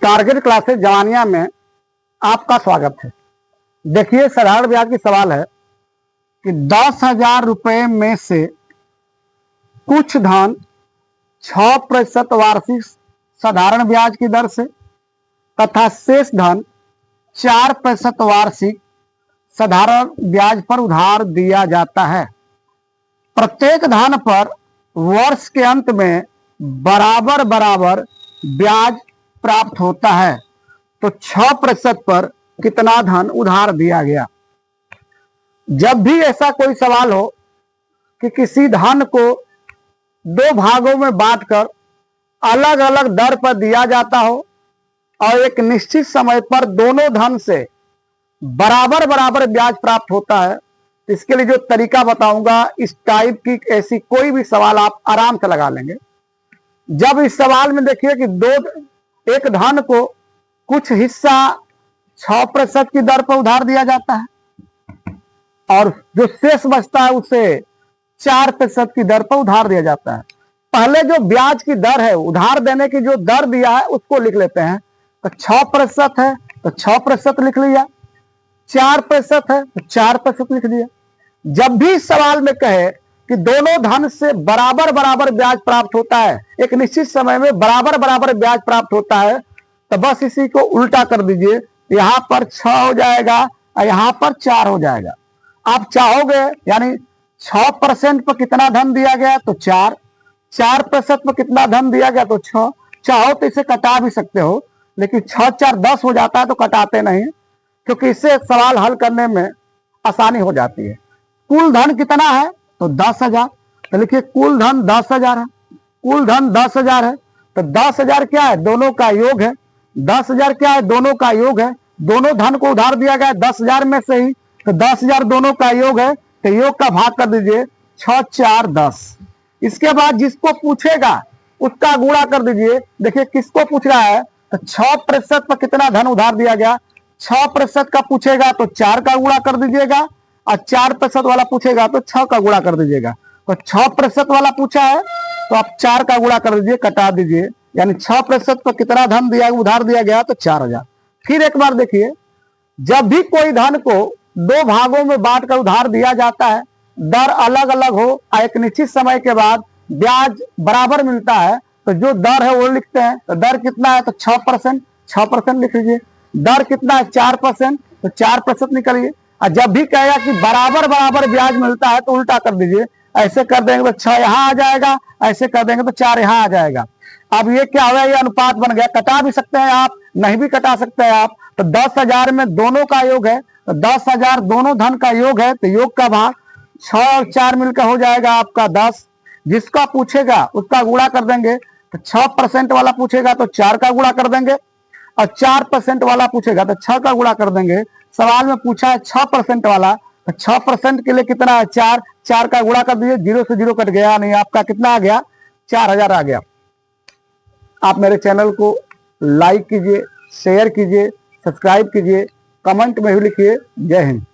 Target classes जवानिया में आपका स्वागत है। देखिए, साधारण ब्याज की सवाल है कि 10,000 रुपए में से कुछ धन 6% वार्षिक साधारण ब्याज की दर से तथा शेष धन 4% वार्षिक साधारण ब्याज पर उधार दिया जाता है। प्रत्येक धन पर वर्ष के अंत में बराबर बराबर ब्याज प्राप्त होता है। तो 6% पर कितना धन उधार दिया गया। जब भी ऐसा कोई सवाल हो कि किसी धन को दो भागों में बांटकर अलग अलग दर पर दिया जाता हो और एक निश्चित समय पर दोनों धन से बराबर बराबर ब्याज प्राप्त होता है, तो इसके लिए जो तरीका बताऊंगा, इस टाइप की ऐसी कोई भी सवाल आप आराम से लगा लेंगे। जब इस सवाल में देखिए कि एक धन को कुछ हिस्सा 6% की दर पर उधार दिया जाता है और जो शेष बचता है उसे 4% की दर पर उधार दिया जाता है। पहले जो ब्याज की दर है, उधार देने की जो दर दिया है उसको लिख लेते हैं। तो 6% है तो 6% लिख लिया, 4% है तो 4% लिख दिया। जब भी सवाल में कहे कि दोनों धन से बराबर बराबर ब्याज प्राप्त होता है, एक निश्चित समय में बराबर बराबर ब्याज प्राप्त होता है, तो बस इसी को उल्टा कर दीजिए। यहां पर 6 हो जाएगा और यहां पर 4 हो जाएगा। आप चाहोगे यानी 6% पर कितना धन दिया गया तो 4, 4% पर कितना धन दिया गया तो 6। चाहो तो इसे कटा भी सकते हो, लेकिन 6 4 10 हो जाता है तो कटाते नहीं, क्योंकि इससे सवाल हल करने में आसानी हो जाती है। कुल धन कितना है तो 10,000, तो लिखिए कुल धन 10,000 है। कुल धन 10,000 है तो 10,000 क्या है, दोनों का योग है। 10,000 क्या है, दोनों का योग है। दोनों धन को उधार दिया गया 10,000 में से ही, तो 10,000 दोनों का योग है, तो योग का भाग कर दीजिए 6 4 10। इसके बाद जिसको पूछेगा उसका गुणा कर दीजिए। देखिए किसको पूछ रहा है तो 6% पर कितना धन उधार दिया गया। 6% का पूछेगा तो 4 का गुणा कर दीजिएगा और 4% वाला पूछेगा तो 6 का गुणा कर दीजिएगा। तो 6% वाला पूछा है तो आप 4 का गुणा कर दीजिए, कटा दीजिए, यानी 6% पर कितना धन दिया उधार दिया गया तो 4,000। फिर एक बार देखिए, जब भी कोई धन को दो भागों में बांटकर उधार दिया जाता है, दर अलग अलग हो और एक निश्चित समय के बाद ब्याज बराबर मिलता है, तो जो दर है वो लिखते हैं। तो दर कितना है तो 6%, 6% लिख लीजिए। दर कितना है 4%, तो 4% निकालिए। और जब भी कहेगा कि बराबर बराबर ब्याज मिलता है तो उल्टा कर दीजिए। ऐसे कर देंगे तो 6 यहाँ आ जाएगा, ऐसे कर देंगे तो 4 यहाँ आ जाएगा। अब ये क्या हो गया, ये अनुपात बन गया। कटा भी सकते हैं आप, नहीं भी कटा सकते हैं आप। तो 10,000 में दोनों का योग है, तो 10,000 दोनों धन का योग है, तो योग का भाग 6 और 4 मिलकर हो जाएगा आपका 10। जिसका पूछेगा उसका गुणा कर देंगे। तो 6% वाला पूछेगा तो 4 का गुणा कर देंगे और 4% वाला पूछेगा तो 6 का गुणा कर देंगे। सवाल में पूछा है 6% वाला, तो 6% के लिए कितना है 4, 4 का गुणा कर दीजिए। 0 से 0 कट गया, नहीं आपका कितना आ गया 4,000 आ गया। आप मेरे चैनल को लाइक कीजिए, शेयर कीजिए, सब्सक्राइब कीजिए, कमेंट में भी लिखिए। जय हिंद।